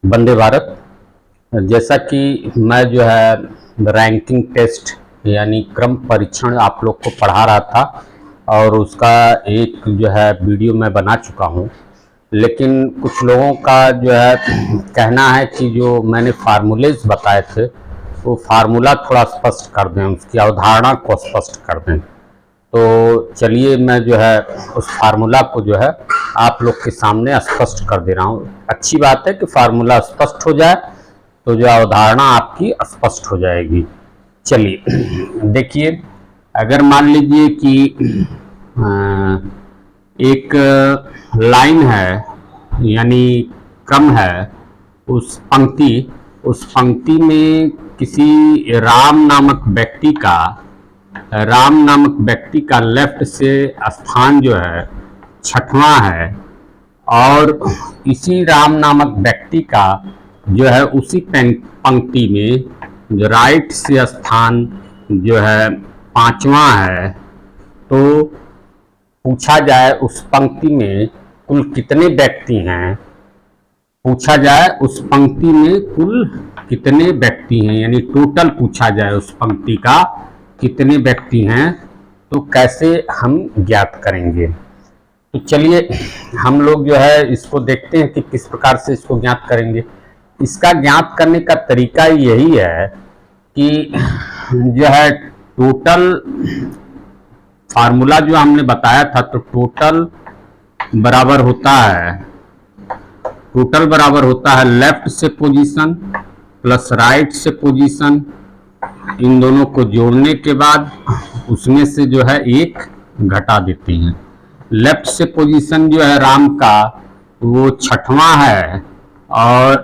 वंदे भारत। जैसा कि मैं जो है रैंकिंग टेस्ट यानी क्रम परीक्षण आप लोग को पढ़ा रहा था और उसका एक जो है वीडियो मैं बना चुका हूँ, लेकिन कुछ लोगों का जो है कहना है कि जो मैंने फार्मूलेज बताए थे वो फार्मूला थोड़ा स्पष्ट कर दें, उसकी अवधारणा को स्पष्ट कर दें। तो चलिए मैं जो है उस फार्मूला को जो है आप लोग के सामने स्पष्ट कर दे रहा हूँ। अच्छी बात है कि फार्मूला स्पष्ट हो जाए तो जो अवधारणा आपकी स्पष्ट हो जाएगी। चलिए देखिए, अगर मान लीजिए कि एक लाइन है यानी क्रम है, उस पंक्ति में किसी राम नामक व्यक्ति का लेफ्ट से स्थान जो है छठवां है और इसी राम नामक व्यक्ति का जो है उसी पंक्ति में जो राइट से स्थान जो है पांचवा है। तो पूछा जाए उस पंक्ति में कुल कितने व्यक्ति हैं, पूछा जाए उस पंक्ति में कुल कितने व्यक्ति हैं, यानी टोटल पूछा जाए उस पंक्ति का कितने व्यक्ति हैं, तो कैसे हम ज्ञात करेंगे। तो चलिए हम लोग जो है इसको देखते हैं कि किस प्रकार से इसको ज्ञात करेंगे। इसका ज्ञात करने का तरीका यही है कि जो है टोटल फार्मूला जो हमने बताया था, तो टोटल बराबर होता है लेफ्ट से पोजीशन प्लस राइट से पोजीशन, इन दोनों को जोड़ने के बाद उसमें से जो है एक घटा देते हैं। लेफ्ट से पोजीशन जो है राम का वो छठवां है और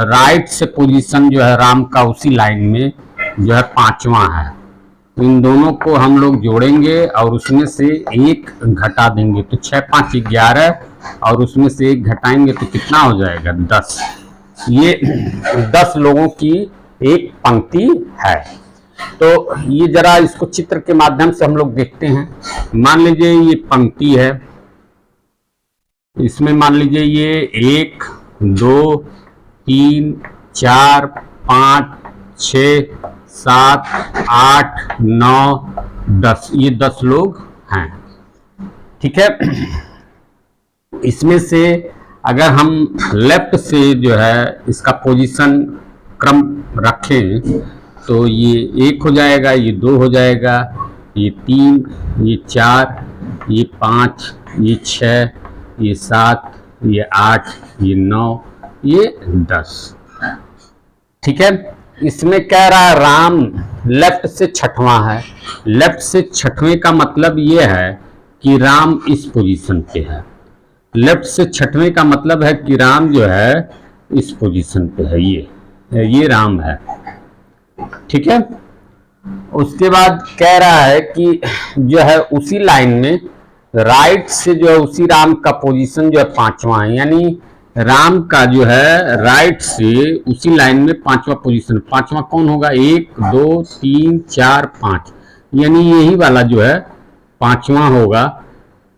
राइट से पोजीशन जो है राम का उसी लाइन में जो है पांचवा है। इन दोनों को हम लोग जोड़ेंगे और उसमें से एक घटा देंगे, तो 6 5 11 और उसमें से एक घटाएंगे तो कितना हो जाएगा 10। ये 10 लोगों की एक पंक्ति है। तो ये जरा इसको चित्र के माध्यम से हम लोग देखते हैं। मान लीजिए ये पंक्ति है, इसमें मान लीजिए ये 1 2 3 4 5 6 7 8 9 10, ये 10 लोग हैं। ठीक है, इसमें से अगर हम लेफ्ट से जो है इसका पोजीशन क्रम रखें तो ये 1 हो जाएगा, ये 2 हो जाएगा, ये 3, ये 4, ये 5, ये 6, ये 7, ये 8, ये 9, ये 10। ठीक है, इसमें कह रहा है राम लेफ्ट से छठवां है। लेफ्ट से छठवें का मतलब ये है कि राम इस पोजीशन पे है। लेफ्ट से छठवें का मतलब है कि राम जो है इस पोजीशन पे है, ये राम है। ठीक है, उसके बाद कह रहा है कि जो है उसी लाइन में राइट से जो है उसी राम का पोजीशन जो है पांचवा है, यानी राम का जो है राइट से उसी लाइन में पांचवा पोजीशन। पांचवा कौन होगा? 1 2 3 4 5, यानी यही वाला जो है पांचवा होगा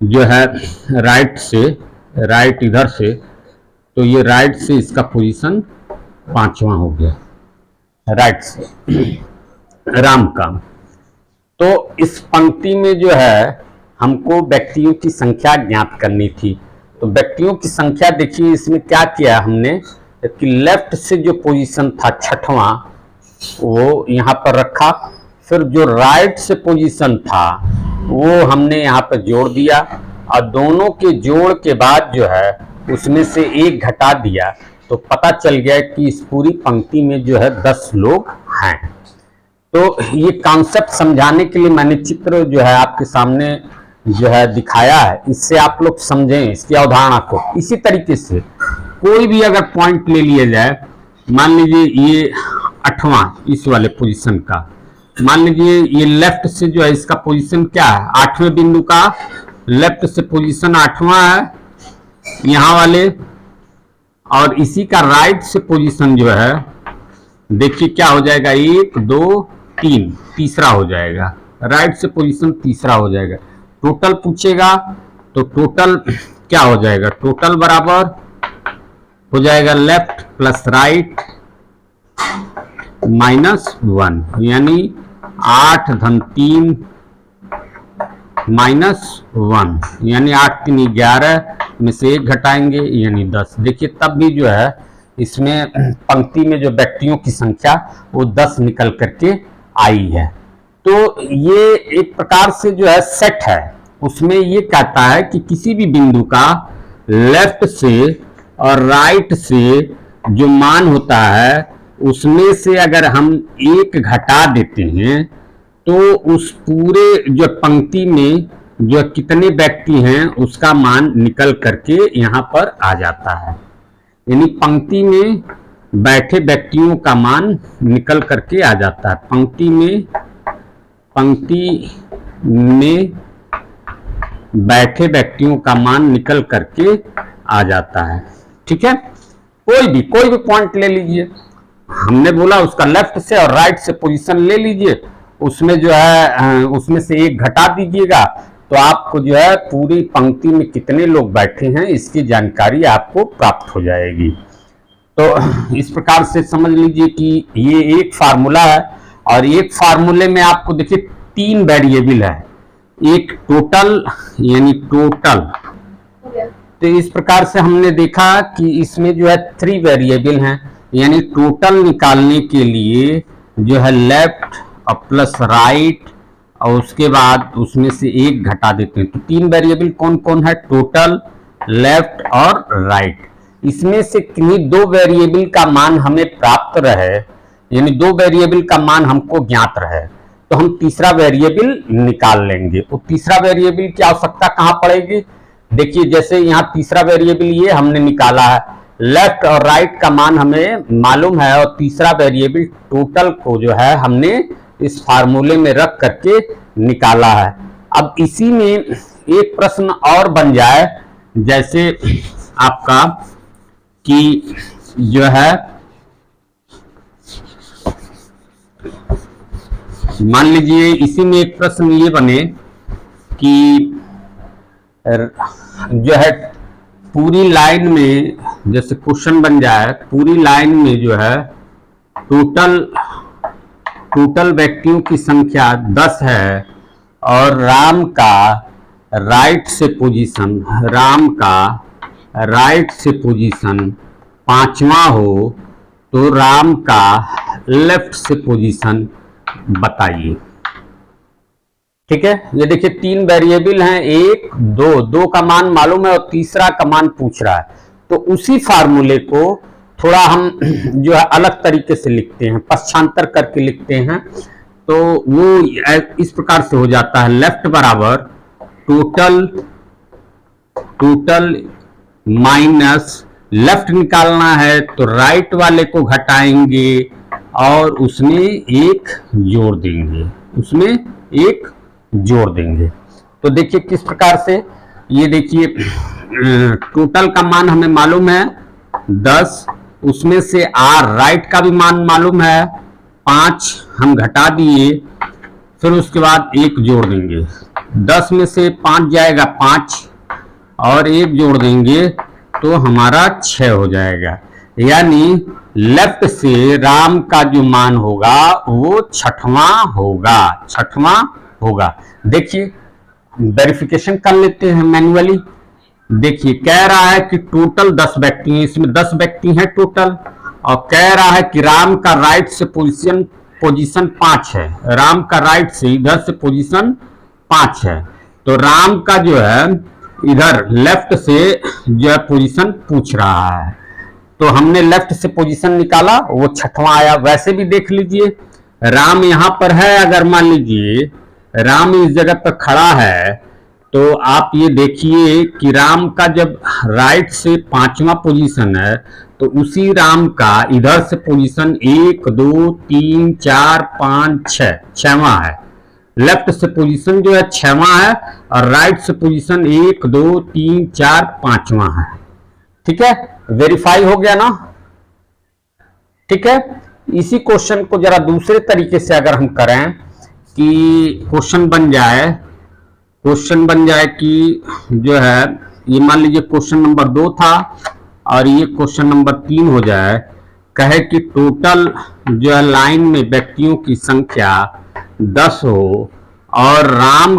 जो है राइट से, राइट इधर से, तो ये राइट से इसका पोजीशन पांचवा हो गया राइट से राम का। तो इस पंक्ति में जो है हमको व्यक्तियों की संख्या ज्ञात करनी थी। तो व्यक्तियों की संख्या देखिए, इसमें क्या किया हमने कि लेफ्ट से जो पोजीशन था छठवां वो यहाँ पर रखा, फिर जो राइट से पोजीशन था वो हमने यहाँ पर जोड़ दिया और दोनों के जोड़ के बाद जो है उसमें से एक घटा दिया, तो पता चल गया कि इस पूरी पंक्ति में जो है 10 लोग हैं। तो ये कॉन्सेप्ट समझाने के लिए मैंने चित्र जो है आपके सामने जो है दिखाया है, इससे आप लोग समझें इसकी अवधारणा को। इसी तरीके से कोई भी अगर पॉइंट ले लिया जाए, मान लीजिए ये 8वां इस वाले पोजीशन का, मान लीजिए ये लेफ्ट से जो है इसका पोजीशन क्या है, 8वें बिंदु का लेफ्ट से पोजीशन 8वां है यहाँ वाले, और इसी का राइट से पोजीशन जो है देखिए क्या हो जाएगा, 1 2 3, तीसरा हो जाएगा। राइट से पोजीशन तीसरा हो जाएगा। टोटल पूछेगा तो टोटल क्या हो जाएगा, टोटल बराबर हो जाएगा लेफ्ट प्लस राइट -1, यानी 8 धन 3 -1, यानी 8 3 11 में से 1 घटाएंगे यानी 10। देखिए तब भी जो है इसमें पंक्ति में जो व्यक्तियों की संख्या वो 10 निकल करके आई है। तो ये एक प्रकार से जो है सेट है, उसमें ये कहता है कि किसी भी बिंदु का लेफ्ट से और राइट से जो मान होता है उसमें से अगर हम 1 घटा देते हैं तो उस पूरे जो पंक्ति में जो कितने व्यक्ति हैं उसका मान निकल करके यहाँ पर आ जाता है, यानी पंक्ति में बैठे व्यक्तियों का मान निकल करके आ जाता है। पंक्ति में बैठे व्यक्तियों का मान निकल करके आ जाता है। ठीक है, कोई भी पॉइंट ले लीजिए, हमने बोला उसका लेफ्ट से और राइट से पोजीशन ले लीजिए, उसमें जो है उसमें से 1 घटा दीजिएगा तो आपको जो है पूरी पंक्ति में कितने लोग बैठे हैं इसकी जानकारी आपको प्राप्त हो जाएगी। तो इस प्रकार से समझ लीजिए कि ये एक फार्मूला है और एक फार्मूले में आपको देखिए 3 वेरिएबल है, एक टोटल यानी टोटल। तो इस प्रकार से हमने देखा कि इसमें जो है 3 वेरिएबल हैं, यानी टोटल निकालने के लिए जो है लेफ्ट और प्लस राइट और उसके बाद उसमें से 1 घटा देते हैं। तो 3 वेरिएबल कौन कौन है? टोटल, लेफ्ट और राइट। इसमें से किन्हीं 2 वेरिएबल का मान हमें प्राप्त रहे, यानी 2 वेरिएबल का मान हमको ज्ञात रहे तो हम तीसरा वेरिएबल निकाल लेंगे। तो तीसरा वेरिएबल की आवश्यकता कहाँ पड़ेगी? देखिए जैसे यहाँ तीसरा वेरिएबल ये हमने निकाला है, लेफ्ट और राइट का मान हमें मालूम है और तीसरा वेरिएबल टोटल को जो है हमने इस फार्मूले में रख करके निकाला है। अब इसी में एक प्रश्न और बन जाए, जैसे आपका कि जो है मान लीजिए इसी में एक प्रश्न ये बने कि जो है पूरी लाइन में, जैसे क्वेश्चन बन जाए पूरी लाइन में जो है टोटल व्यक्तियों की संख्या 10 है और राम का राइट से पोजीशन 5वां हो तो राम का लेफ्ट से पोजीशन बताइए। ठीक है, ये देखिए 3 वेरिएबल हैं, 1 2 का मान मालूम है और तीसरा का मान पूछ रहा है। तो उसी फार्मूले को थोड़ा हम जो है अलग तरीके से लिखते हैं, पश्चांतर करके लिखते हैं। तो वो इस प्रकार से हो जाता है, लेफ्ट बराबर टोटल माइनस लेफ्ट निकालना है तो राइट वाले को घटाएंगे और उसमें 1 जोड़ देंगे। तो देखिए किस प्रकार से, ये देखिए टोटल का मान हमें मालूम है 10, उसमें से राइट का भी मान मालूम है 5 हम घटा दिए, फिर उसके बाद 1 जोड़ देंगे। 10 में से 5 जाएगा 5 और 1 जोड़ देंगे तो हमारा 6 हो जाएगा, यानी लेफ्ट से राम का जो मान होगा वो 6वां होगा। देखिए वेरिफिकेशन कर लेते हैं मैन्युअली। देखिए कह रहा है कि टोटल 10 व्यक्ति हैं, इसमें 10 व्यक्ति हैं टोटल, और कह रहा है कि राम का राइट से पोजीशन 5 है, राम का राइट से इधर से पोजीशन 5 है। तो राम का जो है इधर लेफ्ट से जो है पोजीशन पूछ रहा है, तो हमने लेफ्ट से पोजीशन निकाला, वो 6वां आया। वैसे भी देख लीजिए राम यहां पर है, अगर मान लीजिए राम इस जगह पर खड़ा है तो आप ये देखिए कि राम का जब राइट से 5वां पोजीशन है तो उसी राम का इधर से पोजीशन 1 2 3 4 5 6वां है। लेफ्ट से पोजीशन जो है 6वां है और राइट से पोजीशन 1 2 3 4 5वां है। ठीक है, वेरीफाई हो गया ना? ठीक है, इसी क्वेश्चन को जरा दूसरे तरीके से अगर हम करें कि क्वेश्चन बन जाए कि जो है ये मान लीजिए क्वेश्चन नंबर 2 था और ये क्वेश्चन नंबर 3 हो जाए। कहे कि टोटल जो है लाइन में व्यक्तियों की संख्या 10 हो और राम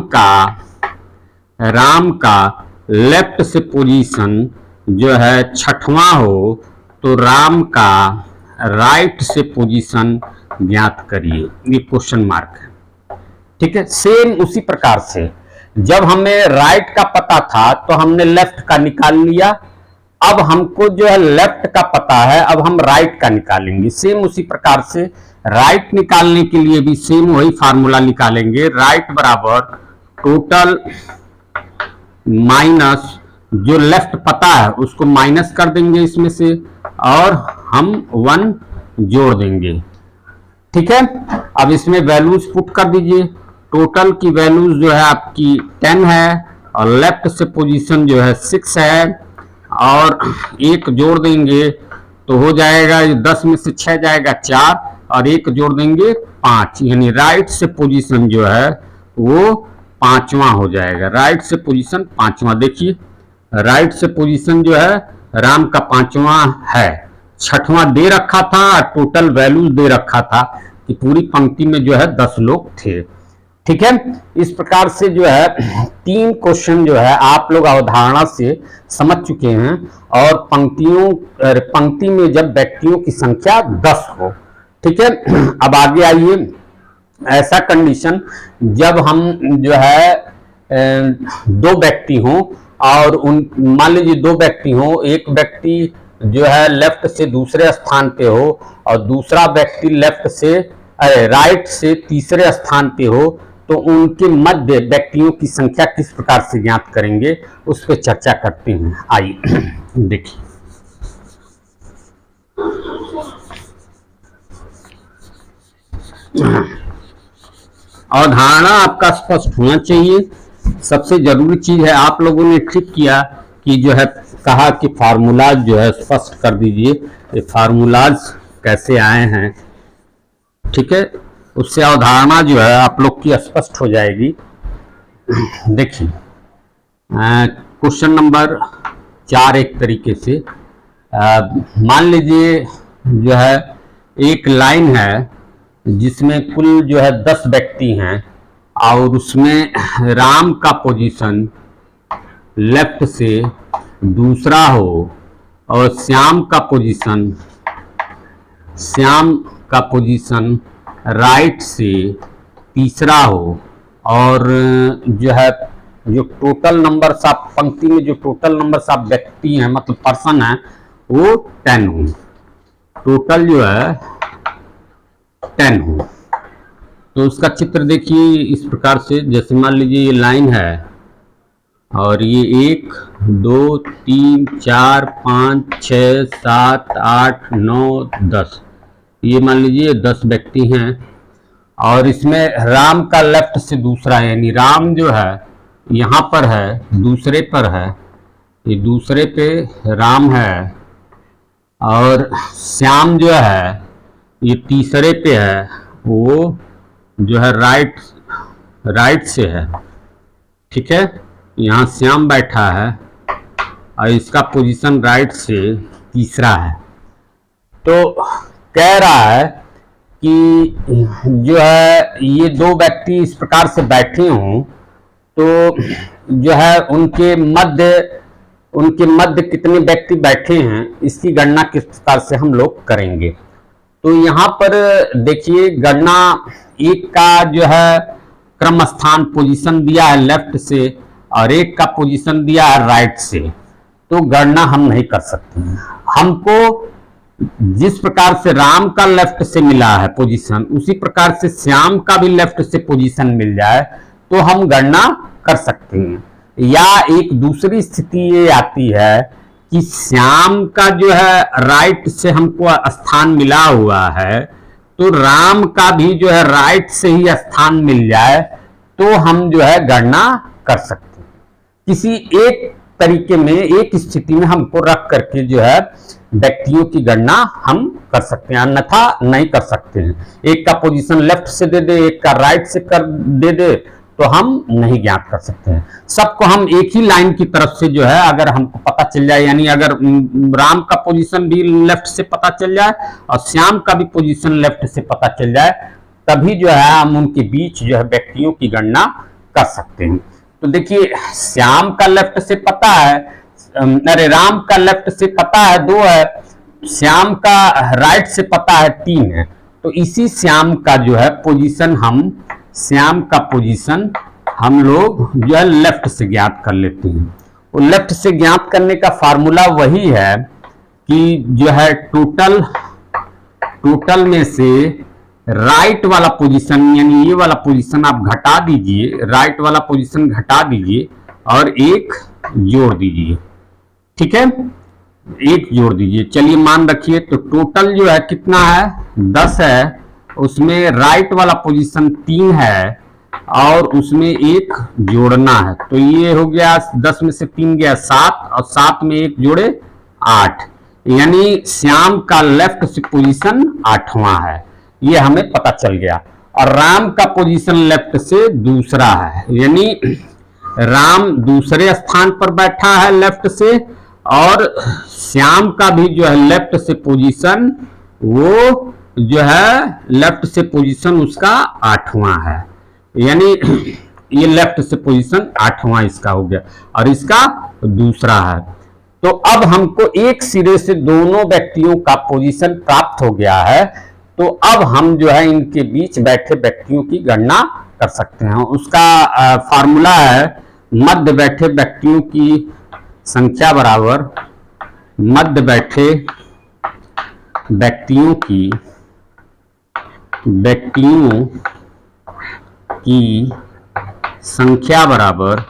का लेफ्ट से पोजीशन जो है 6वां हो, तो राम का राइट से पोजीशन ज्ञात करिए। ये क्वेश्चन मार्क है। ठीक है, सेम उसी प्रकार से जब हमें राइट का पता था तो हमने लेफ्ट का निकाल लिया। अब हमको जो है लेफ्ट का पता है, अब हम राइट का निकालेंगे। सेम उसी प्रकार से राइट निकालने के लिए भी सेम वही फार्मूला निकालेंगे। राइट बराबर टोटल माइनस जो लेफ्ट पता है उसको माइनस कर देंगे इसमें से, और हम 1 जोड़ देंगे। ठीक है, अब इसमें वैल्यूज पुट कर दीजिए। टोटल की वैल्यूज जो है आपकी 10 है और लेफ्ट से पोजीशन जो है 6 है, और 1 जोड़ देंगे तो हो जाएगा 10 में से 6 जाएगा 4, और 1 जोड़ देंगे 5, यानी राइट से पोजीशन जो है वो 5वां हो जाएगा। राइट से पोजीशन 5वां। देखिए राइट से पोजीशन जो है राम का 5वां है, 6वां दे रखा था और टोटल वैल्यूज दे रखा था कि पूरी पंक्ति में जो है 10 लोग थे। ठीक है, इस प्रकार से जो है 3 क्वेश्चन जो है आप लोग अवधारणा से समझ चुके हैं, और पंक्ति में जब व्यक्तियों की संख्या 10 हो। ठीक है, अब आगे आइए। ऐसा कंडीशन जब हम जो है 2 व्यक्ति हों, और मान लीजिए 2 व्यक्ति हों, एक व्यक्ति जो है लेफ्ट से दूसरे स्थान पे हो और दूसरा व्यक्ति राइट से तीसरे स्थान पे हो, तो उनके मध्य व्यक्तियों की संख्या किस प्रकार से ज्ञात करेंगे उस पर चर्चा करते हैं। आइए देखिए। अवधारणा आपका स्पष्ट होना चाहिए। सबसे जरूरी चीज है, आप लोगों ने ठीक किया कि जो है कहा कि फार्मूलाज जो है स्पष्ट कर दीजिए, ये फार्मूलाज कैसे आए हैं। ठीक है, उससे अवधारणा जो है आप लोग की स्पष्ट हो जाएगी। देखिए क्वेश्चन नंबर 4 एक तरीके से मान लीजिए जो है एक लाइन है जिसमें कुल जो है 10 व्यक्ति हैं, और उसमें राम का पोजीशन लेफ्ट से दूसरा हो और श्याम का पोजीशन राइट से तीसरा हो, और जो है जो टोटल नंबर ऑफ पंक्ति में जो टोटल नंबर ऑफ व्यक्ति हैं मतलब पर्सन है वो 10 हो। टोटल जो है 10 हो। तो उसका चित्र देखिए इस प्रकार से, जैसे मान लीजिए ये लाइन है और ये 1 2 3 4 5 6 7 8 9 10, ये मान लीजिए 10 व्यक्ति हैं, और इसमें राम का लेफ्ट से दूसरा है, यानी राम जो है यहाँ पर है, दूसरे पर है, ये दूसरे पे राम है, और श्याम जो है ये तीसरे पे है, वो जो है राइट से है। ठीक है, यहाँ श्याम बैठा है और इसका पोजीशन राइट से तीसरा है। तो कह रहा है कि जो है ये 2 व्यक्ति इस प्रकार से बैठे हों तो जो है उनके मध्य कितने व्यक्ति बैठे हैं इसकी गणना किस प्रकार से हम लोग करेंगे। तो यहाँ पर देखिए गणना एक का जो है क्रम स्थान पोजीशन दिया है लेफ्ट से और एक का पोजीशन दिया है राइट से, तो गणना हम नहीं कर सकते हैं। हमको जिस प्रकार से राम का लेफ्ट से मिला है पोजीशन, उसी प्रकार से श्याम का भी लेफ्ट से पोजीशन मिल जाए तो हम गणना कर सकते हैं। या एक दूसरी स्थिति ये आती है कि श्याम का जो है राइट से हमको स्थान मिला हुआ है, तो राम का भी जो है राइट से ही स्थान मिल जाए तो हम जो है गणना कर सकते हैं। किसी एक तरीके में, एक स्थिति में हमको रख करके जो है व्यक्तियों की गणना हम कर सकते हैं, अन्यथा नहीं कर सकते हैं। एक का पोजीशन लेफ्ट से दे दे, एक का राइट से कर दे दे, तो हम नहीं ज्ञात कर सकते हैं। सबको हम एक ही लाइन की तरफ से जो है अगर हमको पता चल जाए, यानी अगर राम का पोजीशन भी लेफ्ट से पता चल जाए और श्याम का भी पोजीशन लेफ्ट से पता चल जाए, तभी जो है हम उनके बीच जो है व्यक्तियों की गणना कर सकते हैं। तो देखिए, श्याम का लेफ्ट से पता है, अरे राम का लेफ्ट से पता है 2 है, श्याम का राइट से पता है 3 है। तो इसी श्याम का जो है पोजीशन श्याम का पोजीशन हम लोग जो है लेफ्ट से ज्ञात कर लेते हैं। वो लेफ्ट से ज्ञात करने का फार्मूला वही है कि जो है टोटल में से राइट वाला पोजीशन, यानी ये वाला पोजीशन आप घटा दीजिए, राइट वाला पोजीशन घटा दीजिए और 1 जोड़ दीजिए। ठीक है, 1 जोड़ दीजिए। चलिए मान रखिए, तो टोटल जो है कितना है, 10 है, उसमें राइट वाला पोजीशन 3 है और उसमें 1 जोड़ना है। तो ये हो गया 10 में से 3 गया 7 और 7 में 1 जोड़े 8, यानी श्याम का लेफ्ट से पोजीशन 8वां है, ये हमें पता चल गया। और राम का पोजीशन लेफ्ट से दूसरा है, यानी राम दूसरे स्थान पर बैठा है लेफ्ट से, और श्याम का भी जो है लेफ्ट से पोजीशन, वो जो है लेफ्ट से पोजीशन उसका 8वां है, यानी ये लेफ्ट से पोजीशन 8वां इसका हो गया और इसका दूसरा है। तो अब हमको एक सिरे से दोनों व्यक्तियों का पोजीशन प्राप्त हो गया है, तो अब हम जो है इनके बीच बैठे व्यक्तियों की गणना कर सकते हैं। उसका फार्मूला है मध्य बैठे व्यक्तियों की संख्या बराबर मध्य बैठे व्यक्तियों की संख्या बराबर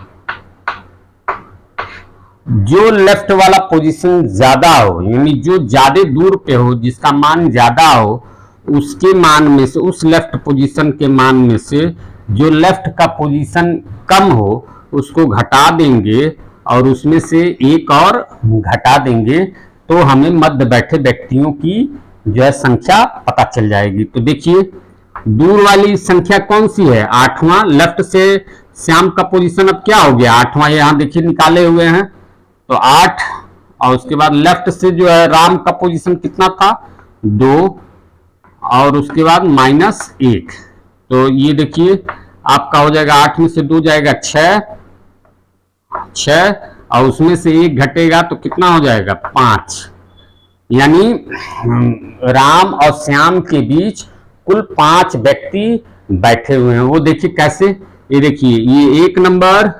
जो लेफ्ट वाला पोजीशन ज्यादा हो, यानी जो ज्यादा दूर पे हो, जिसका मान ज्यादा हो, उसके मान में से, उस लेफ्ट पोजीशन के मान में से जो लेफ्ट का पोजीशन कम हो उसको घटा देंगे और उसमें से 1 और घटा देंगे, तो हमें मध्य बैठे व्यक्तियों की जो है संख्या पता चल जाएगी। तो देखिए, दूर वाली संख्या कौन सी है, 8वां। लेफ्ट से श्याम का पोजीशन अब क्या हो गया, 8वां, यहां देखिए निकाले हुए हैं, तो 8, और उसके बाद लेफ्ट से जो है राम का पोजीशन कितना था, 2, और उसके बाद -1, तो ये देखिए आपका हो जाएगा 8 में से 2 जाएगा 6, और उसमें से 1 घटेगा तो कितना हो जाएगा 5, यानी राम और श्याम के बीच कुल 5 व्यक्ति बैठे हुए हैं। वो देखिए कैसे, ये देखिए, ये 1 नंबर,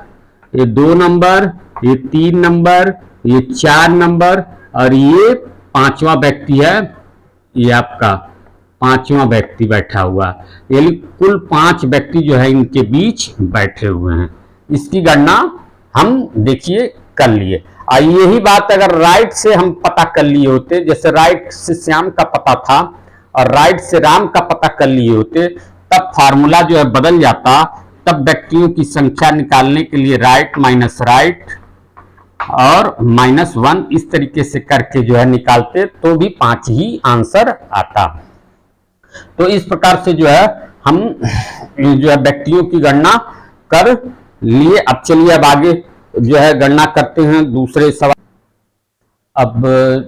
ये 2 नंबर, ये 3 नंबर, ये 4 नंबर, और ये 5वां व्यक्ति है, ये आपका 5वां व्यक्ति बैठा हुआ, यानी कुल 5 व्यक्ति जो है इनके बीच बैठे हुए हैं। इसकी गणना हम देखिए कर लिए। और यही बात अगर राइट से हम पता कर लिए होते, जैसे राइट से श्याम का पता था और राइट से राम का पता कर लिए होते, तब फार्मूला जो है बदल जाता, तब व्यक्तियों की संख्या निकालने के लिए राइट माइनस राइट और -1 इस तरीके से करके जो है निकालते, तो भी 5 ही आंसर आता। तो इस प्रकार से जो है हम जो है व्यक्तियों की गणना कर लिए। अब चलिए अब आगे जो है गणना करते हैं दूसरे सवाल। अब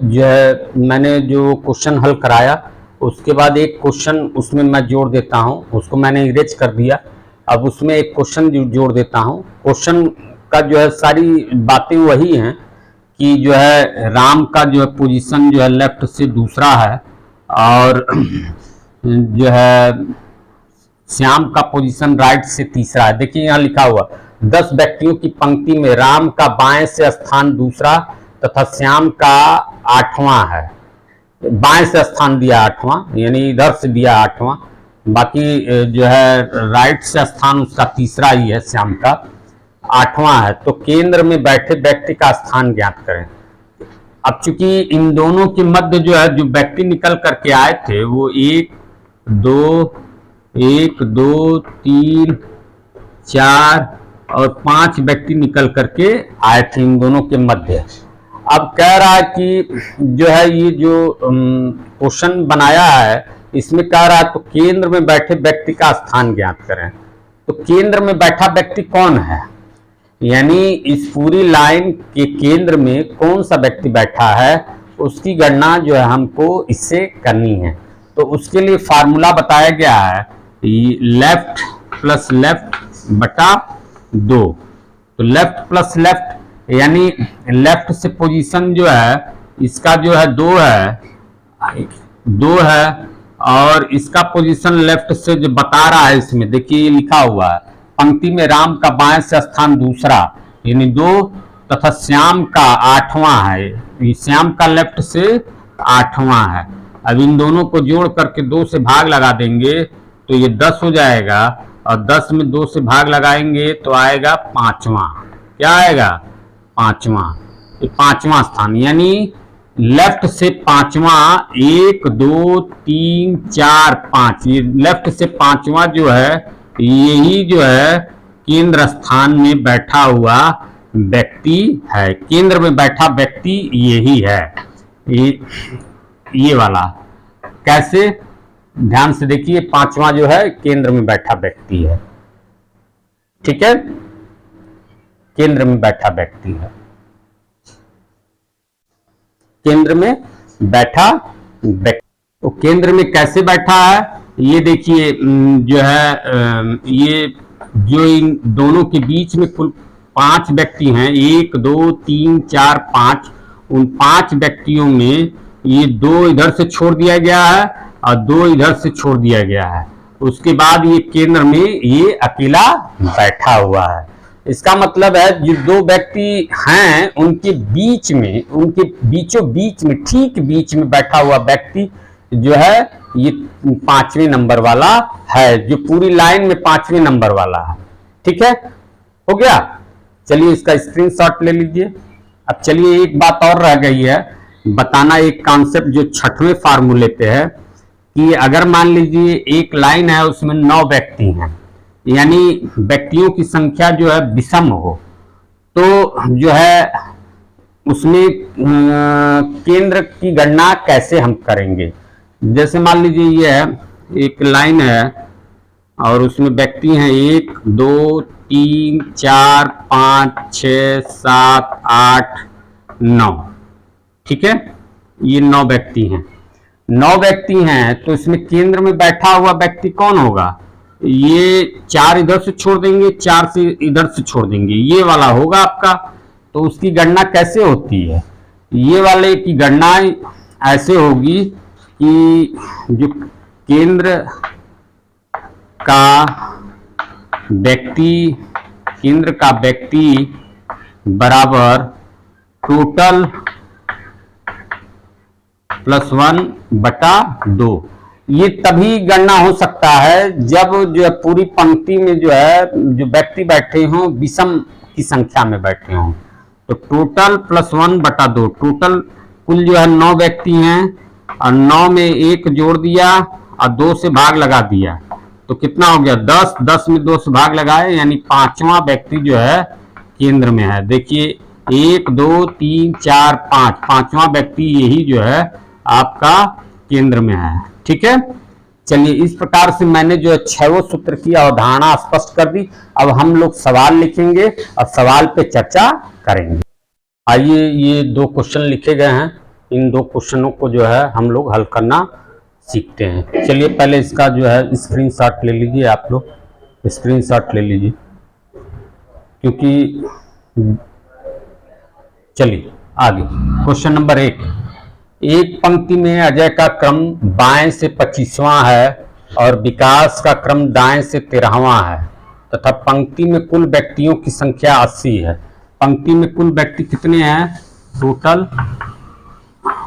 जो है मैंने जो क्वेश्चन हल कराया उसके बाद एक क्वेश्चन उसमें मैं जोड़ देता हूं, उसको मैंने इरेज कर दिया। अब उसमें एक क्वेश्चन जोड़ देता हूं। क्वेश्चन का जो है सारी बातें वही हैं कि जो है राम का जो है पोजीशन जो है लेफ्ट से दूसरा है और जो है श्याम का पोजीशन राइट से तीसरा है। देखिए यहाँ लिखा हुआ 10 व्यक्तियों की पंक्ति में राम का बाएं से स्थान दूसरा तथा श्याम का 8वां है। बाएं से स्थान दिया 8वां, यानी इधर से दिया 8वां, बाकी जो है राइट से स्थान उसका तीसरा ही है, श्याम का 8वां है। तो केंद्र में बैठे व्यक्ति का स्थान ज्ञात करें। अब चूंकि इन दोनों के मध्य जो है जो व्यक्ति निकल करके आए थे वो 1 2 3 4 और 5 व्यक्ति निकल करके आए थे इन दोनों के मध्य। अब कह रहा है कि जो है ये जो क्वेश्चन बनाया है इसमें कह रहा है तो केंद्र में बैठे व्यक्ति का स्थान ज्ञात करें। तो केंद्र में बैठा व्यक्ति कौन है, यानी इस पूरी लाइन के केंद्र में कौन सा व्यक्ति बैठा है, उसकी गणना जो है हमको इससे करनी है। तो उसके लिए फार्मूला बताया गया है लेफ्ट प्लस लेफ्ट बटा 2। तो लेफ्ट प्लस लेफ्ट यानी लेफ्ट से पोजीशन जो है इसका जो है 2 है और इसका पोजीशन लेफ्ट से जो बता रहा है, इसमें देखिए ये लिखा हुआ है पंक्ति में राम का बाएं से स्थान दूसरा यानी 2 तथा श्याम का 8वां है। श्याम का लेफ्ट से 8वां है। अब इन दोनों को जोड़ करके 2 से भाग लगा देंगे तो ये 10 हो जाएगा और 10 में 2 से भाग लगाएंगे तो आएगा 5वां। क्या आएगा? 5वां। ये 5वां स्थान यानी लेफ्ट से 5वां 1 2 3 4 5 ये लेफ्ट से 5वां जो है यही जो है केंद्र स्थान में बैठा हुआ व्यक्ति है। केंद्र में बैठा व्यक्ति यही है, ये वाला। कैसे? ध्यान से देखिए 5वां जो है केंद्र में बैठा व्यक्ति है। ठीक है, केंद्र में बैठा व्यक्ति है, केंद्र में बैठा व्यक्ति। तो केंद्र में कैसे बैठा है ये देखिए, जो है ये जो इन दोनों के बीच में कुल 5 व्यक्ति हैं, 1 2 3 4 5। उन 5 व्यक्तियों में ये 2 इधर से छोड़ दिया गया है और 2 इधर से छोड़ दिया गया है। उसके बाद ये केंद्र में ये अकेला बैठा हुआ है। इसका मतलब है जो 2 व्यक्ति हैं उनके बीच में, उनके बीचों बीच में, ठीक बीच में बैठा हुआ व्यक्ति जो है ये 5वें नंबर वाला है, जो पूरी लाइन में 5वें नंबर वाला है। ठीक है, हो गया। चलिए इसका स्क्रीनशॉट ले लीजिए। अब चलिए एक बात और रह गई है बताना, एक कॉन्सेप्ट जो 6वें फार्मूले पे है कि अगर मान लीजिए एक लाइन है उसमें 9 व्यक्ति हैं, यानी व्यक्तियों की संख्या जो है विषम हो, तो जो है उसमें केंद्र की गणना कैसे हम करेंगे। जैसे मान लीजिए ये है एक लाइन है और उसमें व्यक्ति हैं 1 2 3 4 5 6 7 8 9। ठीक है, ये 9 व्यक्ति हैं। 9 व्यक्ति हैं तो इसमें केंद्र में बैठा हुआ व्यक्ति कौन होगा? ये 4 इधर से छोड़ देंगे, 4 से इधर से छोड़ देंगे, ये वाला होगा आपका। तो उसकी गणना कैसे होती है? ये वाले की गणना ऐसे होगी कि जो केंद्र का व्यक्ति बराबर टोटल +1 बटा 2। ये तभी गणना हो सकता है जब जो है पूरी पंक्ति में जो है जो व्यक्ति बैठे हों विषम की संख्या में बैठे हों। तो टोटल +1 बटा 2, टोटल कुल जो है 9 व्यक्ति हैं और 9 में 1 जोड़ दिया और 2 से भाग लगा दिया तो कितना हो गया? 10। 10 में 2 से भाग लगाए यानी 5वां व्यक्ति जो है केंद्र में है। देखिए 1 2 3 4 5, 5वां व्यक्ति यही जो है आपका केंद्र में है। ठीक है, चलिए इस प्रकार से मैंने जो है 6वें सूत्र की अवधारणा स्पष्ट कर दी। अब हम लोग सवाल लिखेंगे और सवाल पे चर्चा करेंगे। आइए, ये 2 क्वेश्चन लिखे गए हैं, इन 2 क्वेश्चनों को जो है हम लोग हल करना सीखते हैं। चलिए पहले इसका जो है स्क्रीनशॉट ले लीजिए, आप लोग स्क्रीनशॉट ले लीजिए, क्योंकि चलिए आगे। क्वेश्चन नंबर 1, एक पंक्ति में अजय का क्रम बाएं से 25वां है और विकास का क्रम दाएं से 13वां है तथा पंक्ति में कुल व्यक्तियों की संख्या 80 है। पंक्ति में कुल व्यक्ति कितने हैं? टोटल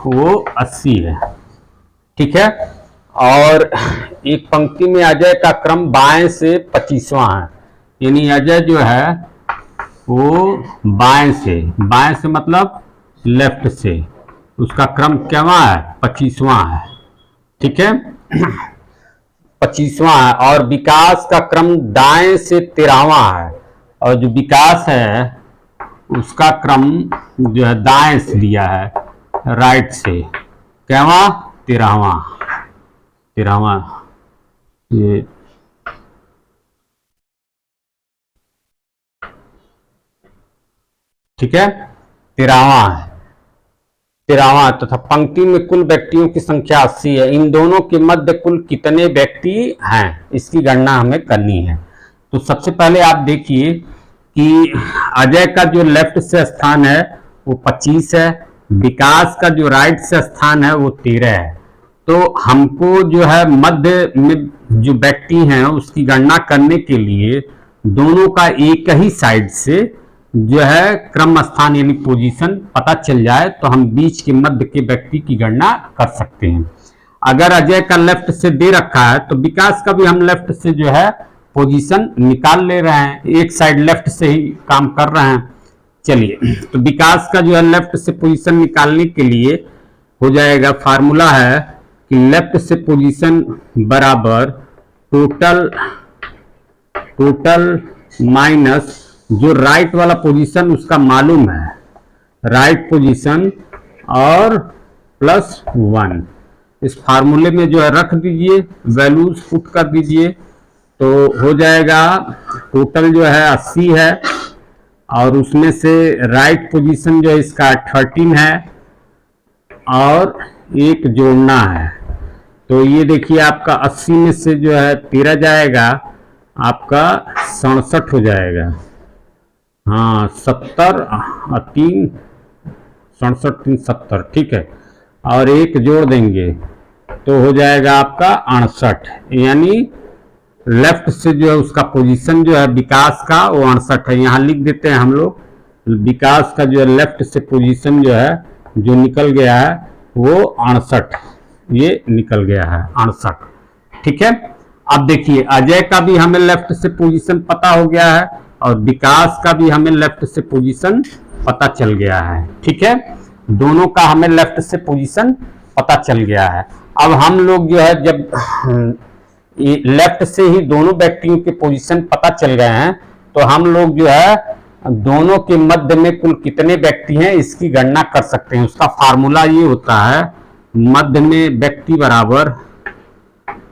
वो 80 है। ठीक है, और एक पंक्ति में अजय का क्रम बाएं से 25वां है, यानी अजय जो है वो बाएं से मतलब लेफ्ट से, उसका क्रम क्या है? 25वां है। ठीक है, 25वां है और विकास का क्रम दाएं से 13वां है और जो विकास है उसका क्रम जो है दाएं से दिया है, राइट से। क्या? 13वां ये ठीक है, 13वां है, 13वां तथा पंक्ति में कुल व्यक्तियों की संख्या 80 है। इन दोनों के मध्य कुल कितने व्यक्ति हैं, इसकी गणना हमें करनी है। तो सबसे पहले आप देखिए कि अजय का जो लेफ्ट से स्थान है वो 25 है, विकास का जो राइट से स्थान है वो 13 है। तो हमको जो है मध्य में जो व्यक्ति हैं उसकी गणना करने के लिए दोनों का एक ही साइड से जो है क्रम स्थान यानी पोजीशन पता चल जाए तो हम बीच के मध्य के व्यक्ति की गणना कर सकते हैं। अगर अजय का लेफ्ट से दे रखा है तो विकास का भी हम लेफ्ट से जो है पोजीशन निकाल ले रहे हैं, एक साइड लेफ्ट से ही काम कर रहे हैं। चलिए, तो विकास का जो है लेफ्ट से पोजीशन निकालने के लिए हो जाएगा, फार्मूला है कि लेफ्ट से पोजीशन बराबर टोटल माइनस जो राइट वाला पोजीशन उसका मालूम है, राइट पोजीशन और प्लस 1। इस फार्मूले में जो है रख दीजिए, वैल्यूज पुट कर दीजिए, तो हो जाएगा टोटल जो है 80 है और उसमें से राइट पोजीशन जो है इसका 13 है और एक जोड़ना है। तो ये देखिए आपका 80 में से जो है 13 जाएगा, आपका 67 हो जाएगा। हाँ, 70 3 67 3 70, ठीक है, और एक जोड़ देंगे तो हो जाएगा आपका 68। यानी लेफ्ट से जो है उसका पोजीशन जो है विकास का वो 68 है। यहाँ लिख देते हैं हम लोग, विकास का जो है लेफ्ट से पोजीशन जो है जो निकल गया है वो 68, ये निकल गया है 68, ठीक है। अब देखिए अजय का भी हमें लेफ्ट से पोजीशन पता हो गया है और विकास का भी हमें लेफ्ट से पोजीशन पता चल गया है, ठीक है। दोनों का हमें लेफ्ट से पोजीशन पता चल गया है। अब हम लोग जो है जब लेफ्ट से ही दोनों व्यक्तियों के पोजीशन पता चल गए हैं तो हम लोग जो है दोनों के मध्य में कुल कितने व्यक्ति हैं इसकी गणना कर सकते हैं। उसका फार्मूला ये होता है, मध्य में व्यक्ति बराबर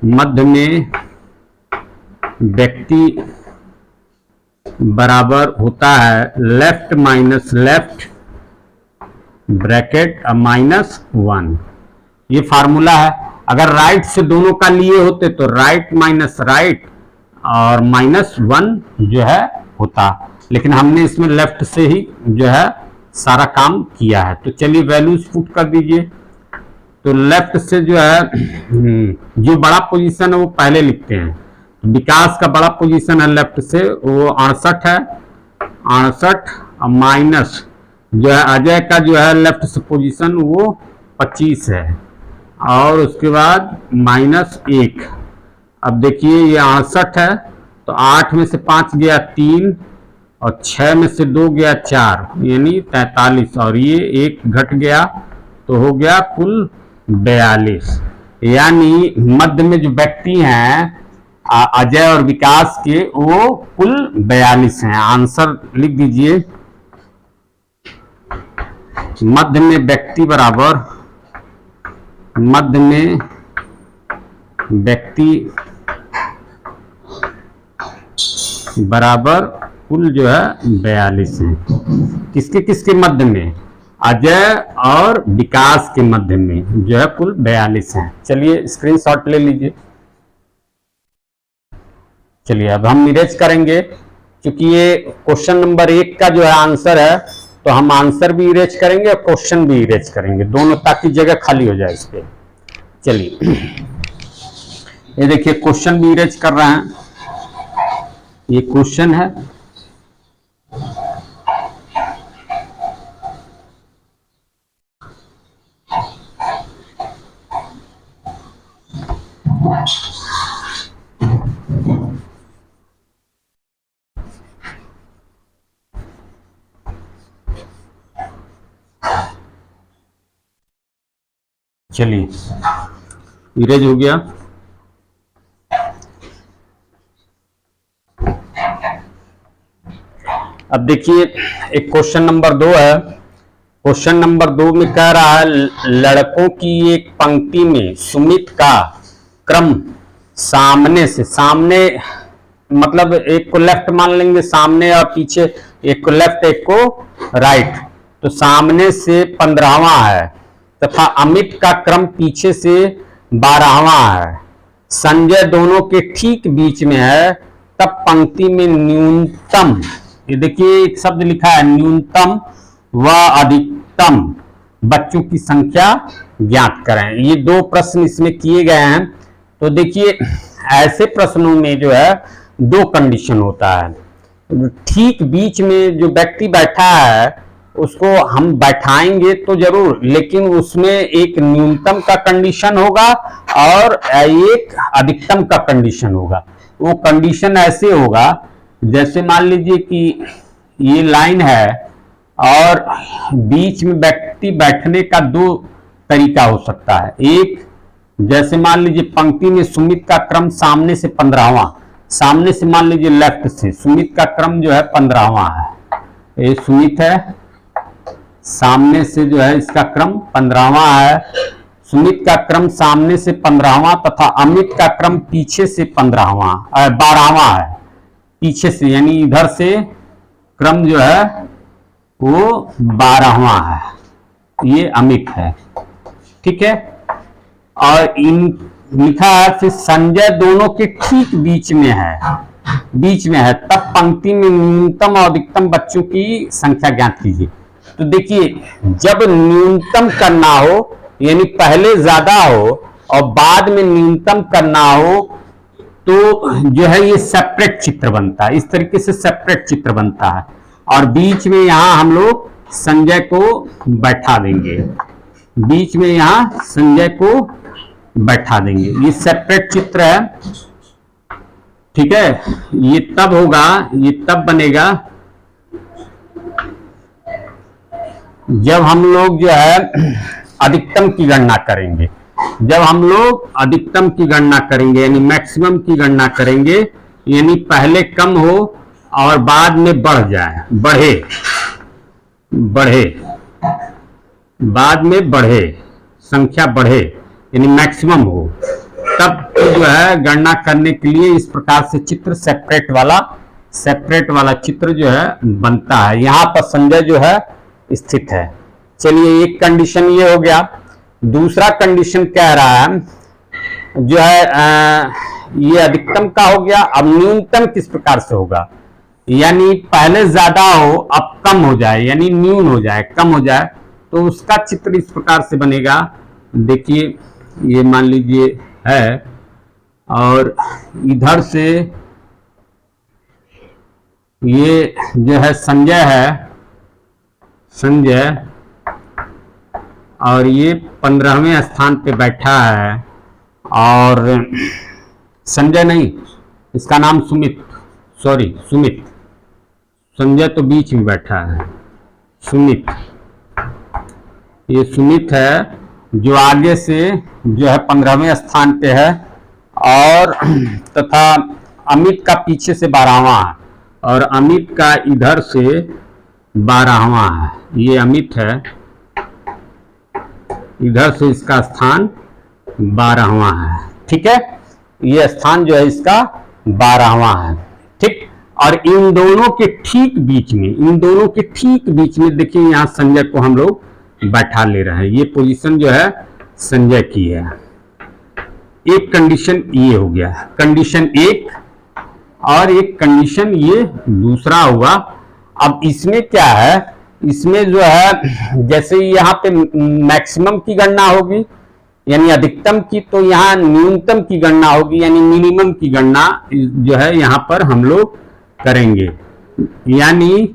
मध्य में व्यक्ति बराबर होता है लेफ्ट माइनस लेफ्ट ब्रैकेट -1। ये फार्मूला है। अगर राइट से दोनों का लिए होते तो राइट माइनस राइट और -1 जो है होता, लेकिन हमने इसमें लेफ्ट से ही जो है सारा काम किया है। तो चलिए वैल्यूज पुट कर दीजिए। तो लेफ्ट से जो है जो बड़ा पोजीशन है वो पहले लिखते हैं। विकास का बड़ा पोजीशन है लेफ्ट से वो 68 है, 68 माइनस जो है अजय का जो है लेफ्ट से पोजीशन वो 25 है और उसके बाद -1। अब देखिए ये 68 है तो 8 में से 5 गया 3 और 6 में से 2 गया 4 यानी 43 और ये एक घट गया तो हो गया कुल 42। यानी मध्य में जो व्यक्ति हैं अजय और विकास के वो कुल 42 हैं। आंसर लिख दीजिए, मध्य में व्यक्ति बराबर मध्य में व्यक्ति बराबर कुल जो है 42 है। किसके किसके मध्य में? अजय और विकास के मध्य में जो है कुल 42 है। चलिए स्क्रीनशॉट ले लीजिए। चलिए अब हम इरेज करेंगे, क्योंकि ये क्वेश्चन नंबर 1 का जो है आंसर है तो हम आंसर भी इरेज करेंगे और क्वेश्चन भी इरेज करेंगे दोनों, ताकि जगह खाली हो जाए इस पे। चलिए ये देखिए क्वेश्चन भी इरेज कर रहे हैं। ये क्वेश्चन है, चलिए इरेज हो गया। अब देखिए एक क्वेश्चन नंबर 2 है। क्वेश्चन नंबर 2 में कह रहा है लड़कों की एक पंक्ति में सुमित का क्रम सामने से, सामने मतलब एक को लेफ्ट मान लेंगे सामने और पीछे, एक को लेफ्ट एक को राइट, तो सामने से 15वां है तथा अमित का क्रम पीछे से 12वां है, संजय दोनों के ठीक बीच में है, तब पंक्ति में न्यूनतम, ये देखिए एक शब्द लिखा है न्यूनतम व अधिकतम बच्चों की संख्या ज्ञात करें। ये दो प्रश्न इसमें किए गए हैं। तो देखिए ऐसे प्रश्नों में जो है दो कंडीशन होता है। ठीक बीच में जो व्यक्ति बैठा है उसको हम बैठाएंगे तो जरूर, लेकिन उसमें एक न्यूनतम का कंडीशन होगा और एक अधिकतम का कंडीशन होगा। वो कंडीशन ऐसे होगा, जैसे मान लीजिए कि ये लाइन है और बीच में व्यक्ति बैठने का दो तरीका हो सकता है। एक, जैसे मान लीजिए पंक्ति में सुमित का क्रम सामने से 15वां, सामने से मान लीजिए लेफ्ट से सुमित का क्रम जो है 15वां है, ये सुमित है, सामने से जो है इसका क्रम 15वां है, सुमित का क्रम सामने से 15वां तथा अमित का क्रम पीछे से 12वां है, पीछे से, यानी इधर से क्रम जो है वो 12वां है, ये अमित है, ठीक है। और इन लिखा है फिर संजय दोनों के ठीक बीच में है, बीच में है, तब पंक्ति में न्यूनतम और अधिकतम बच्चों की संख्या ज्ञात कीजिए। तो देखिए जब न्यूनतम करना हो, यानी पहले ज्यादा हो और बाद में न्यूनतम करना हो, तो जो है ये सेपरेट चित्र बनता है, इस तरीके से सेपरेट चित्र बनता है। और बीच में यहां हम लोग संजय को बैठा देंगे, बीच में यहां संजय को बैठा देंगे, ये सेपरेट चित्र है, ठीक है। ये तब होगा, ये तब बनेगा जब हम लोग जो है अधिकतम की गणना करेंगे, जब हम लोग अधिकतम की गणना करेंगे यानी मैक्सिमम की गणना करेंगे, यानी पहले कम हो और बाद में बढ़ जाए, बढ़े बाद में बढ़े, संख्या बढ़े, यानी मैक्सिमम हो, तब जो है गणना करने के लिए इस प्रकार से चित्र सेपरेट वाला चित्र जो है बनता है। यहां पर संजय जो है स्थित है। चलिए एक कंडीशन ये हो गया। दूसरा कंडीशन कह रहा है जो है ये अधिकतम का हो गया। अब न्यूनतम किस प्रकार से होगा, यानी पहले ज्यादा हो अब कम हो जाए, यानी न्यून हो जाए, कम हो जाए, तो उसका चित्र इस प्रकार से बनेगा। देखिए ये मान लीजिए है और इधर से ये जो है संजय है, संजय, और ये 15वें स्थान पे बैठा है, और संजय नहीं, इसका नाम सुमित, सॉरी सुमित, संजय तो बीच में बैठा है, सुमित, ये सुमित है जो आगे से जो है 15वें स्थान पे है, और तथा अमित का पीछे से 12वां है, और अमित का इधर से 12वां है, ये अमित है, इधर से इसका स्थान 12वां है, ठीक है। ये स्थान जो है इसका 12वां है, ठीक। और इन दोनों के ठीक बीच में, इन दोनों के ठीक बीच में देखिए यहाँ संजय को हम लोग बैठा ले रहे हैं, ये पोजीशन जो है संजय की है। एक कंडीशन ये हो गया, कंडीशन एक, और एक कंडीशन ये दूसरा हुआ। अब इसमें क्या है, इसमें जो है जैसे यहाँ पे मैक्सिमम की गणना होगी यानी अधिकतम की, तो यहाँ न्यूनतम की गणना होगी यानी मिनिमम की गणना जो है यहाँ पर हम लोग करेंगे। यानी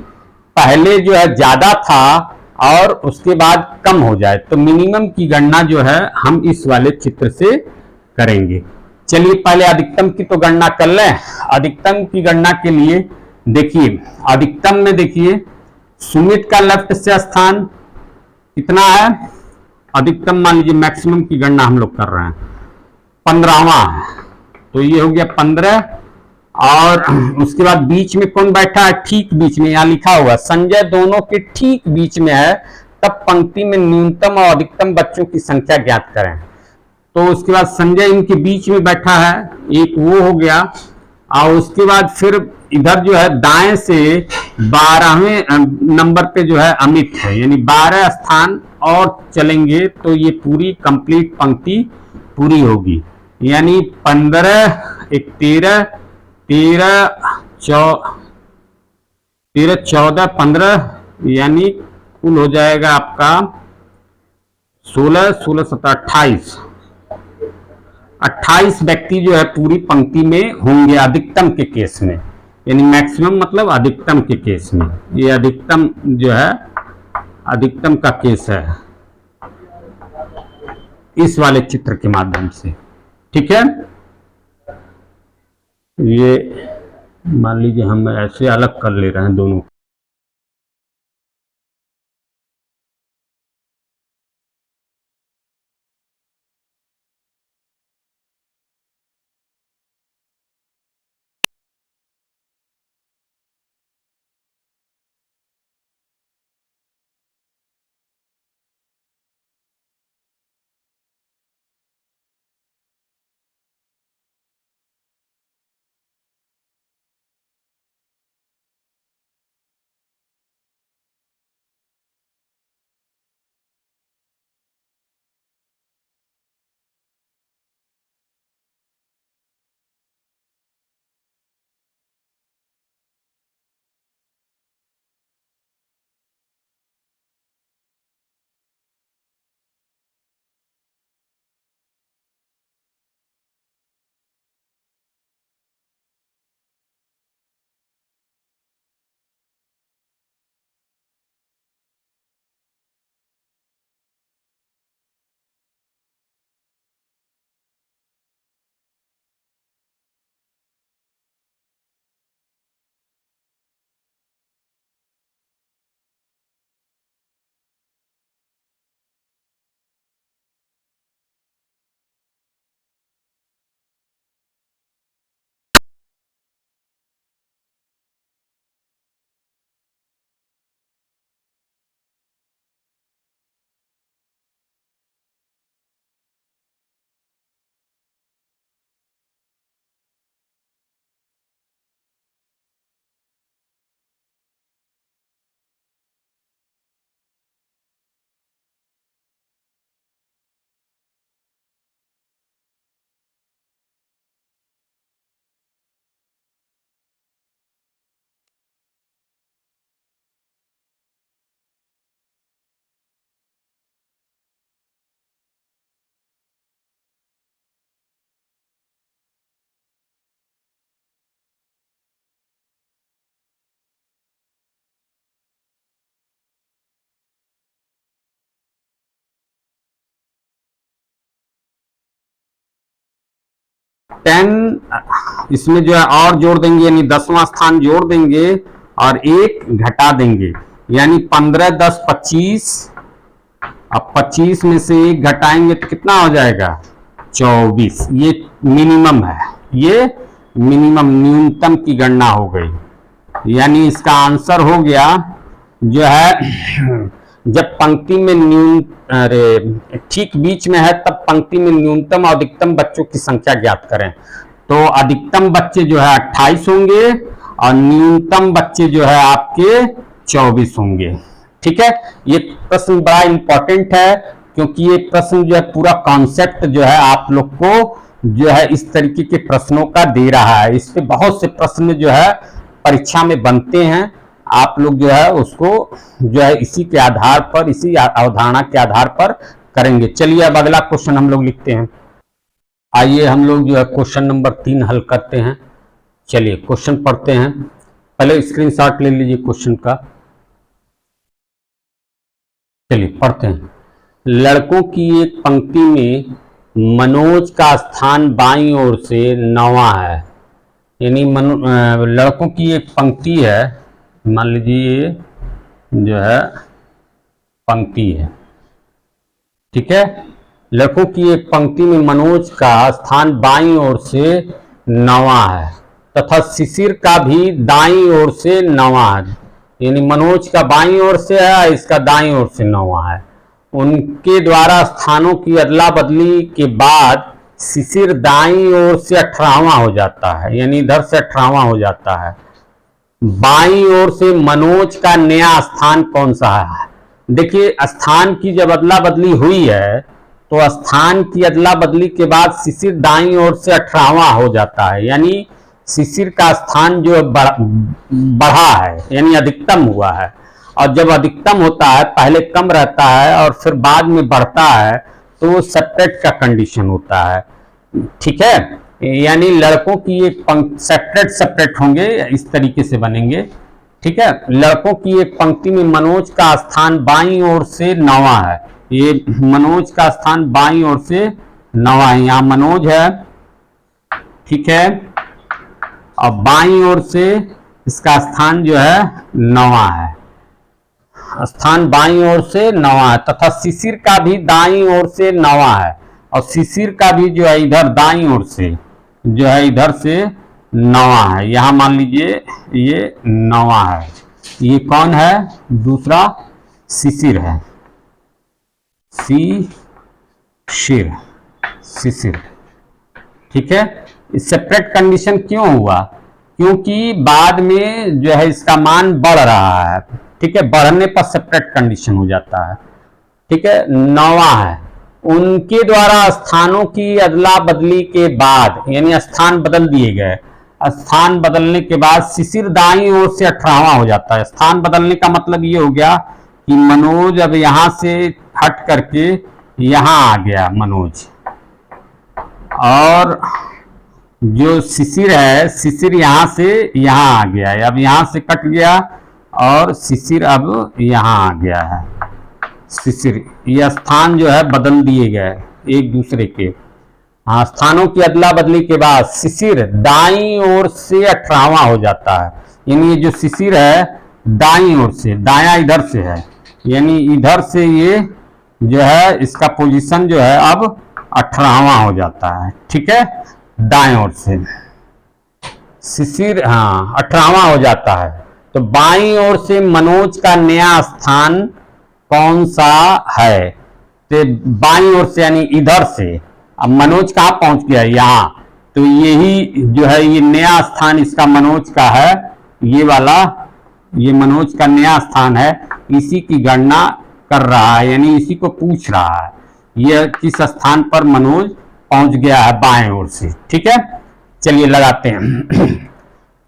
पहले जो है ज्यादा था और उसके बाद कम हो जाए, तो मिनिमम की गणना जो है हम इस वाले चित्र से करेंगे। चलिए पहले अधिकतम की तो गणना कर लें। अधिकतम की गणना के लिए देखिए, अधिकतम में देखिए सुमित का लेफ्ट से स्थान कितना है, अधिकतम मान लीजिए मैक्सिमम की गणना हम लोग कर रहे हैं 15वां है, तो ये हो गया 15। और उसके बाद बीच में कौन बैठा है, ठीक बीच में, यहाँ लिखा हुआ संजय दोनों के ठीक बीच में है, तब पंक्ति में न्यूनतम और अधिकतम बच्चों की संख्या ज्ञात करें। तो उसके बाद संजय इनके बीच में बैठा है, एक वो हो गया। और उसके बाद फिर इधर जो है दाएं से 12वें नंबर पे जो है अमित है, यानी 12 स्थान और चलेंगे तो ये पूरी कंप्लीट पंक्ति पूरी होगी। यानी 15 एक 13 13 14 15, यानी कुल हो जाएगा आपका 16 16 17 28 व्यक्ति जो है पूरी पंक्ति में होंगे अधिकतम के केस में, यानी मैक्सिमम मतलब अधिकतम के केस में। ये अधिकतम जो है अधिकतम का केस है इस वाले चित्र के माध्यम से। ठीक है, ये मान लीजिए हम ऐसे अलग कर ले रहे हैं दोनों। टेन इसमें जो है और जोड़ देंगे, यानी 10वां स्थान जोड़ देंगे और एक घटा देंगे, यानी 15 10 25। अब 25 में से एक घटाएंगे तो कितना हो जाएगा 24। ये मिनिमम है, ये मिनिमम न्यूनतम की गणना हो गई। यानी इसका आंसर हो गया जो है जब पंक्ति में ठीक बीच में है तब पंक्ति में न्यूनतम और अधिकतम बच्चों की संख्या ज्ञात करें। तो अधिकतम बच्चे जो है 28 होंगे और न्यूनतम बच्चे जो है आपके 24 होंगे। ठीक है, ये प्रश्न बड़ा इंपॉर्टेंट है क्योंकि ये प्रश्न जो है पूरा कॉन्सेप्ट जो है आप लोग को जो है इस तरीके के प्रश्नों का दे रहा है। इस पे बहुत से प्रश्न जो है परीक्षा में बनते हैं, आप लोग जो है उसको जो है इसी के आधार पर, इसी अवधारणा के आधार पर करेंगे। चलिए अब अगला क्वेश्चन हम लोग लिखते हैं। आइए हम लोग जो है क्वेश्चन नंबर 3 हल करते हैं। चलिए क्वेश्चन पढ़ते हैं, पहले स्क्रीनशॉट ले लीजिए क्वेश्चन का। चलिए पढ़ते हैं। लड़कों की एक पंक्ति में मनोज का स्थान बाईं ओर से 9वां है। यानी लड़कों की एक पंक्ति है, मान लीजिए जो है पंक्ति है। ठीक है, लड़कों की एक पंक्ति में मनोज का स्थान बाईं ओर से 9वां है तथा शिशिर का भी दाईं ओर से 9वां है। यानी मनोज का बाईं ओर से है, इसका दाईं ओर से 9वां है। उनके द्वारा स्थानों की अदला बदली के बाद शिशिर दाईं ओर से 18वां हो जाता है, यानी इधर से 18वां हो जाता है। बाईं ओर से मनोज का नया स्थान कौन सा है? देखिए, स्थान की जब अदला बदली हुई है तो स्थान की अदला बदली के बाद शिशिर दाईं ओर से 18वां हो जाता है, यानी शिशिर का स्थान जो बढ़ा है, यानी अधिकतम हुआ है। और जब अधिकतम होता है, पहले कम रहता है और फिर बाद में बढ़ता है, तो वो सेपरेट का कंडीशन होता है। ठीक है, यानी लड़कों की एक पंक्ति सेपरेट सेपरेट होंगे, इस तरीके से बनेंगे। ठीक है, लड़कों की एक पंक्ति में मनोज का स्थान बाईं ओर से 9वां है। ये मनोज का स्थान बाईं ओर से 9वां है, यहाँ मनोज है। ठीक है, और बाईं ओर से इसका स्थान जो है 9वां है, स्थान बाईं ओर से 9वां है, तथा शिशिर का भी दाईं ओर से 9वां है, और शिशिर का भी जो है इधर दाईं ओर से जो है इधर से 9वां है। यहां मान लीजिए ये 9वां है। ये कौन है? दूसरा शिशिर है, शिशिर शिशिर। ठीक है, सेपरेट कंडीशन क्यों हुआ? क्योंकि बाद में जो है इसका मान बढ़ रहा है। ठीक है, बढ़ने पर सेपरेट कंडीशन हो जाता है। ठीक है, 9वां है। उनके द्वारा स्थानों की अदला बदली के बाद, यानी स्थान बदल दिए गए, स्थान बदलने के बाद शिशिर दाईं ओर से 18वां हो जाता है। स्थान बदलने का मतलब ये हो गया कि मनोज अब यहां से हट करके यहां आ गया मनोज, और जो शिशिर है, शिशिर यहां से यहां आ गया है, अब यहां से कट गया और शिशिर अब यहां आ गया है। शिशिर, ये स्थान जो है बदल दिए गए एक दूसरे के। हाँ, स्थानों की अदला बदली के बाद शिशिर दाईं ओर से 18वां हो जाता है, यानी ये जो शिशिर है दाईं ओर से, दाया इधर से है, यानी इधर से ये जो है इसका पोजीशन जो है अब 18वां हो जाता है। ठीक है, दाएं ओर से शिशिर 18वां हो जाता है। तो बाईं ओर से मनोज का नया स्थान कौन सा है? तो बाईं ओर से यानी इधर से, अब मनोज कहाँ पहुंच गया? यहाँ, तो यही जो है ये नया स्थान इसका मनोज का है, ये वाला, ये मनोज का नया स्थान है, इसी की गणना कर रहा है, यानी इसी को पूछ रहा है ये किस स्थान पर मनोज पहुंच गया है बाएं ओर से। ठीक है, चलिए लगाते हैं।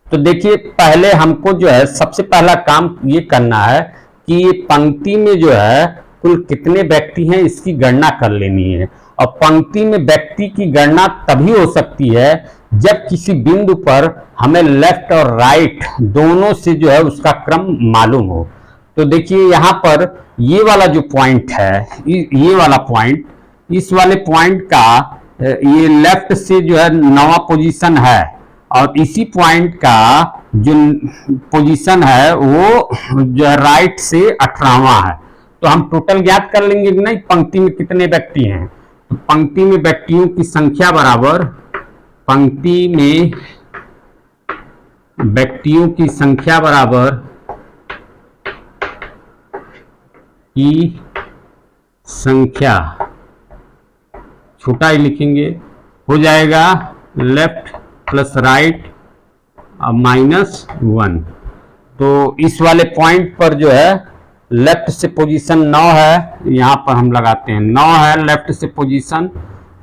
तो देखिए, पहले हमको जो है सबसे पहला काम ये करना है कि ये पंक्ति में जो है कुल कितने व्यक्ति हैं इसकी गणना कर लेनी है। और पंक्ति में व्यक्ति की गणना तभी हो सकती है जब किसी बिंदु पर हमें लेफ्ट और राइट दोनों से जो है उसका क्रम मालूम हो। तो देखिए, यहाँ पर ये वाला जो पॉइंट है, ये वाला पॉइंट, इस वाले पॉइंट का ये लेफ्ट से जो है 9वां पोजीशन है, और इसी पॉइंट का जो पोजीशन है वो जो है राइट से 18वां है। तो हम टोटल ज्ञात कर लेंगे कि नहीं पंक्ति में कितने व्यक्ति हैं। तो पंक्ति में व्यक्तियों की संख्या बराबर, पंक्ति में व्यक्तियों की संख्या बराबर की संख्या, छोटा ही लिखेंगे, हो जाएगा लेफ्ट प्लस राइट -1। तो इस वाले पॉइंट पर जो है लेफ्ट से पोजीशन 9 है, यहाँ पर हम लगाते हैं 9 है लेफ्ट से पोजीशन,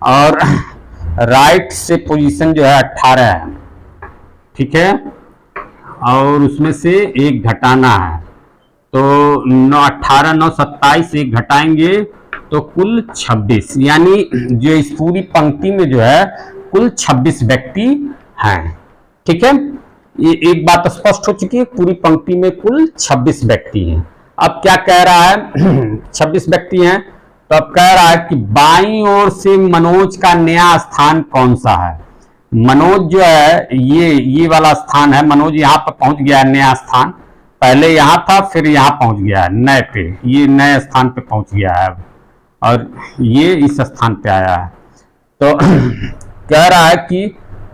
और राइट से पोजीशन जो है 18 है। ठीक है, और उसमें से एक घटाना है, तो 9 18 9 27 एक घटाएंगे तो कुल 26, यानी जो इस पूरी पंक्ति में जो है कुल 26 व्यक्ति हैं। ठीक है, ये एक बात स्पष्ट हो चुकी है, पूरी पंक्ति में कुल 26 व्यक्ति हैं। अब क्या कह रहा है? 26 व्यक्ति हैं, तो अब कह रहा है कि बाईं ओर से मनोज का नया स्थान कौन सा है। मनोज जो है ये वाला स्थान है, मनोज यहाँ पर पहुंच गया है, नया स्थान, पहले यहाँ था फिर यहाँ पहुंच गया है, नए पे, ये नए स्थान पे पहुंच गया है अब, और ये इस स्थान पे आया है। तो कह रहा है कि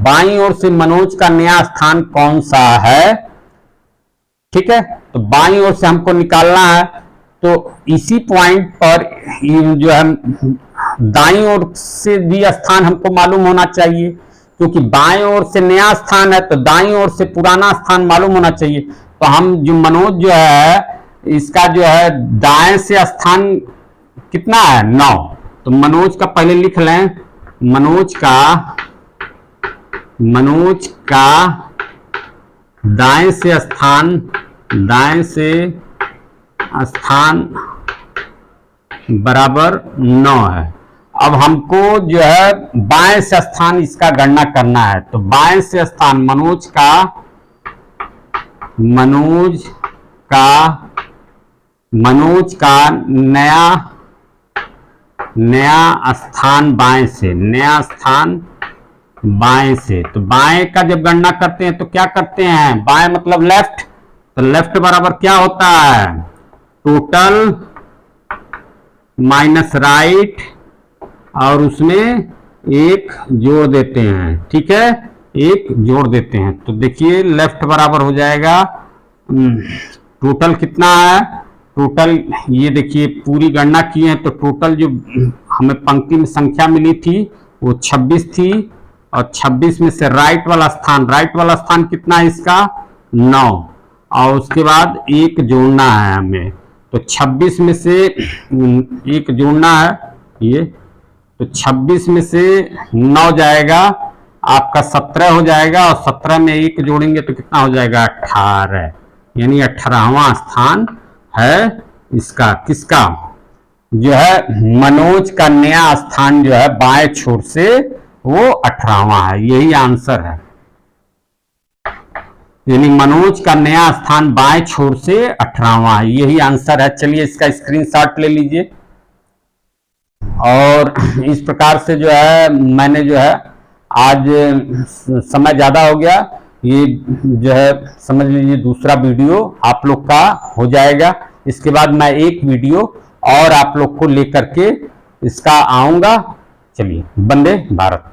बाईं ओर से मनोज का नया स्थान कौन सा है। ठीक है, तो बाईं ओर से हमको निकालना है, तो इसी पॉइंट पर जो है दाईं ओर से भी स्थान हमको मालूम होना चाहिए, क्योंकि बाएं ओर से नया स्थान है तो दाईं ओर से पुराना स्थान मालूम होना चाहिए। तो हम जो मनोज जो है इसका जो है दाएं से स्थान कितना है 9, तो मनोज का पहले लिख लें, मनोज का दाएं से स्थान बराबर 9 है। अब हमको जो है बाएं से स्थान इसका गणना करना है, तो बाएं से स्थान मनोज का नया स्थान बाएं से, तो बाएं का जब गणना करते हैं तो क्या करते हैं, बाएं मतलब लेफ्ट, तो लेफ्ट बराबर क्या होता है, टोटल माइनस राइट और उसमें एक जोड़ देते हैं, ठीक है, एक जोड़ देते हैं। तो देखिए लेफ्ट बराबर हो जाएगा, टोटल कितना है, टोटल ये देखिए पूरी गणना की है तो टोटल जो हमें पंक्ति में संख्या मिली थी वो 26 थी, और 26 में से राइट वाला स्थान कितना है इसका 9, और उसके बाद एक जोड़ना है हमें, तो 26 में से एक जोड़ना है ये, तो 26 में से 9 जाएगा आपका 17 हो जाएगा, और 17 में एक जोड़ेंगे तो कितना हो जाएगा 18, यानी 18वां स्थान है इसका, किसका, जो है मनोज का नया स्थान जो है बाएं छोर से वो 18वां है, यही आंसर है, यानी मनोज का नया स्थान बाएं छोर से 18वां है, यही आंसर है। चलिए इसका स्क्रीनशॉट ले लीजिए। और इस प्रकार से जो है मैंने जो है आज समय ज्यादा हो गया, ये जो है समझ लीजिए दूसरा वीडियो आप लोग का हो जाएगा। इसके बाद मैं एक वीडियो और आप लोग को लेकर के इसका आऊंगा। चलिए, वंदे भारत।